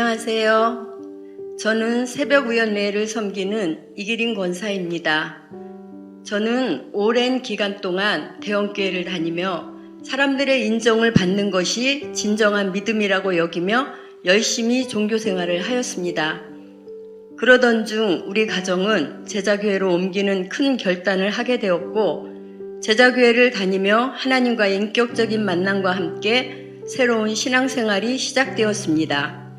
안녕하세요. 저는 새벽우연례를 섬기는 이기린 권사입니다. 저는 오랜 기간 동안 대형교회를 다니며 사람들의 인정을 받는 것이 진정한 믿음이라고 여기며 열심히 종교생활을 하였습니다. 그러던 중 우리 가정은 제자교회로 옮기는 큰 결단을 하게 되었고, 제자교회를 다니며 하나님과의 인격적인 만남과 함께 새로운 신앙생활이 시작되었습니다.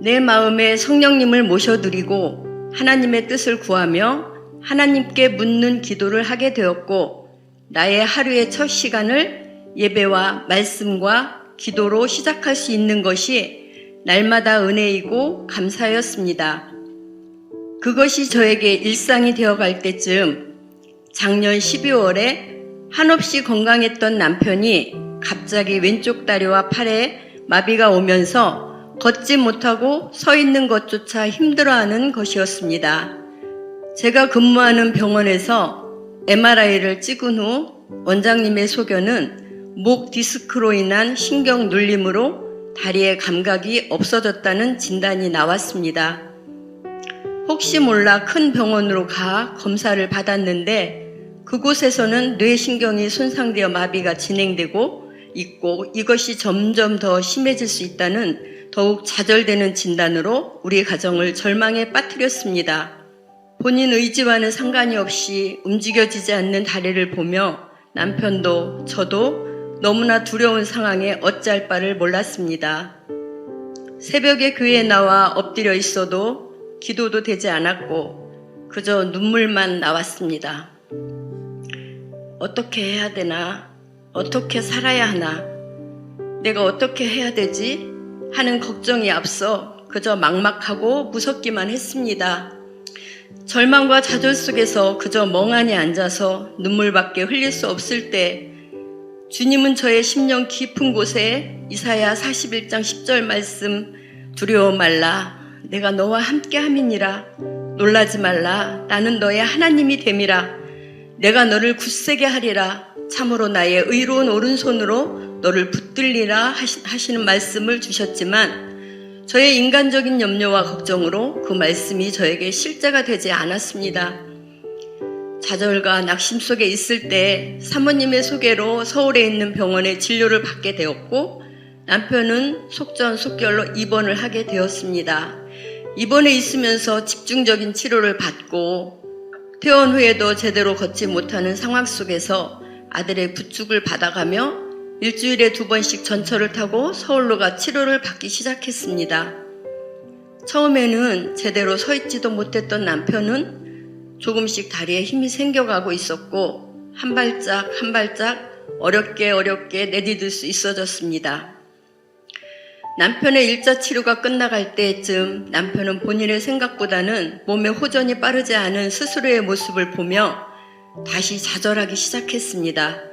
내 마음에 성령님을 모셔드리고 하나님의 뜻을 구하며 하나님께 묻는 기도를 하게 되었고, 나의 하루의 첫 시간을 예배와 말씀과 기도로 시작할 수 있는 것이 날마다 은혜이고 감사였습니다. 그것이 저에게 일상이 되어갈 때쯤 작년 12월에 한없이 건강했던 남편이 갑자기 왼쪽 다리와 팔에 마비가 오면서 걷지 못하고 서 있는 것조차 힘들어하는 것이었습니다. 제가 근무하는 병원에서 MRI를 찍은 후 원장님의 소견은 목 디스크로 인한 신경 눌림으로 다리의 감각이 없어졌다는 진단이 나왔습니다. 혹시 몰라 큰 병원으로 가 검사를 받았는데 그곳에서는 뇌신경이 손상되어 마비가 진행되고 있고 이것이 점점 더 심해질 수 있다는 더욱 좌절되는 진단으로 우리 가정을 절망에 빠뜨렸습니다. 본인 의지와는 상관이 없이 움직여지지 않는 다리를 보며 남편도 저도 너무나 두려운 상황에 어찌할 바를 몰랐습니다. 새벽에 교회에 나와 엎드려 있어도 기도도 되지 않았고 그저 눈물만 나왔습니다. 어떻게 해야 되나? 어떻게 살아야 하나? 내가 어떻게 해야 되지? 하는 걱정이 앞서 그저 막막하고 무섭기만 했습니다. 절망과 좌절 속에서 그저 멍하니 앉아서 눈물밖에 흘릴 수 없을 때 주님은 저의 심령 깊은 곳에 이사야 41장 10절 말씀, 두려워 말라 내가 너와 함께 함이니라. 놀라지 말라 나는 너의 하나님이 됨이라. 내가 너를 굳세게 하리라. 참으로 나의 의로운 오른손으로 너를 붙들리라 하시는 말씀을 주셨지만 저의 인간적인 염려와 걱정으로 그 말씀이 저에게 실제가 되지 않았습니다. 좌절과 낙심 속에 있을 때 사모님의 소개로 서울에 있는 병원에 진료를 받게 되었고 남편은 속전속결로 입원을 하게 되었습니다. 입원해 있으면서 집중적인 치료를 받고 퇴원 후에도 제대로 걷지 못하는 상황 속에서 아들의 부축을 받아가며 일주일에 2번씩 전철을 타고 서울로 가 치료를 받기 시작했습니다. 처음에는 제대로 서 있지도 못했던 남편은 조금씩 다리에 힘이 생겨가고 있었고 한 발짝 한 발짝 어렵게 내디딜 수 있어졌습니다. 남편의 일자 치료가 끝나갈 때쯤 남편은 본인의 생각보다는 몸의 호전이 빠르지 않은 스스로의 모습을 보며 다시 좌절하기 시작했습니다.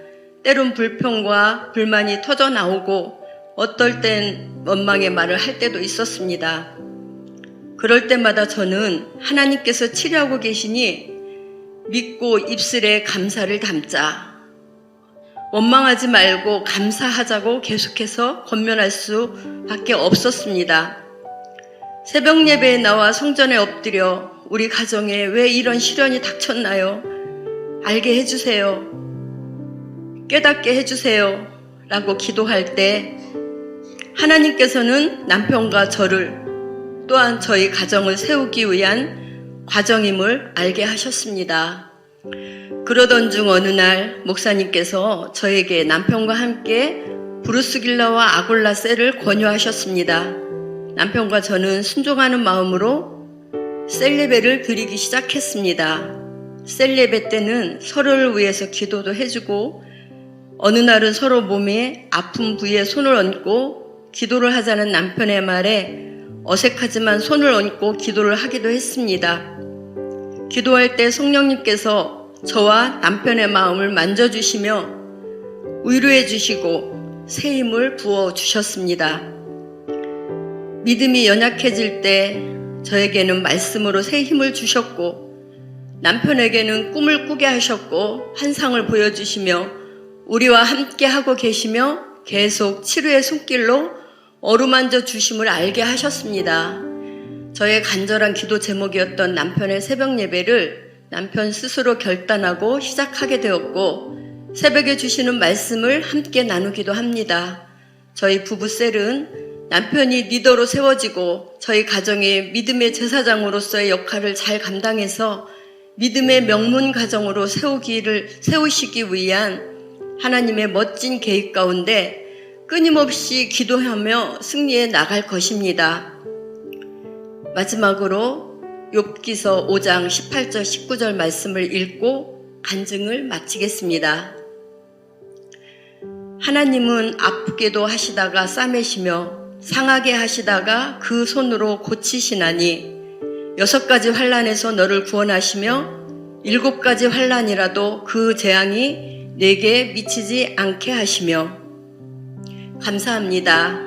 때론 불평과 불만이 터져 나오고 어떨 땐 원망의 말을 할 때도 있었습니다. 그럴 때마다 저는 하나님께서 치료하고 계시니 믿고 입술에 감사를 담자. 원망하지 말고 감사하자고 계속해서 권면할 수밖에 없었습니다. 새벽 예배에 나와 성전에 엎드려 우리 가정에 왜 이런 시련이 닥쳤나요? 알게 해주세요. 깨닫게 해주세요. 라고 기도할 때 하나님께서는 남편과 저를 또한 저희 가정을 세우기 위한 과정임을 알게 하셨습니다. 그러던 중 어느 날 목사님께서 저에게 남편과 함께 브루스길라와 아골라셀을 권유하셨습니다. 남편과 저는 순종하는 마음으로 셀예배를 드리기 시작했습니다. 셀예배 때는 서로를 위해서 기도도 해주고 어느 날은 서로 몸에 아픈 부위에 손을 얹고 기도를 하자는 남편의 말에 어색하지만 손을 얹고 기도를 하기도 했습니다. 기도할 때 성령님께서 저와 남편의 마음을 만져주시며 위로해 주시고 새 힘을 부어주셨습니다. 믿음이 연약해질 때 저에게는 말씀으로 새 힘을 주셨고 남편에게는 꿈을 꾸게 하셨고 환상을 보여주시며 우리와 함께 하고 계시며 계속 치료의 손길로 어루만져 주심을 알게 하셨습니다. 저의 간절한 기도 제목이었던 남편의 새벽 예배를 남편 스스로 결단하고 시작하게 되었고 새벽에 주시는 말씀을 함께 나누기도 합니다. 저희 부부 셀은 남편이 리더로 세워지고 저희 가정의 믿음의 제사장으로서의 역할을 잘 감당해서 믿음의 명문 가정으로 세우시기 위한 하나님의 멋진 계획 가운데 끊임없이 기도하며 승리해 나갈 것입니다. 마지막으로 욥기서 5장 18절 19절 말씀을 읽고 간증을 마치겠습니다. 하나님은 아프게도 하시다가 싸매시며 상하게 하시다가 그 손으로 고치시나니 6가지 환난에서 너를 구원하시며 7가지 환난이라도 그 재앙이 내게 미치지 않게 하시며 감사합니다.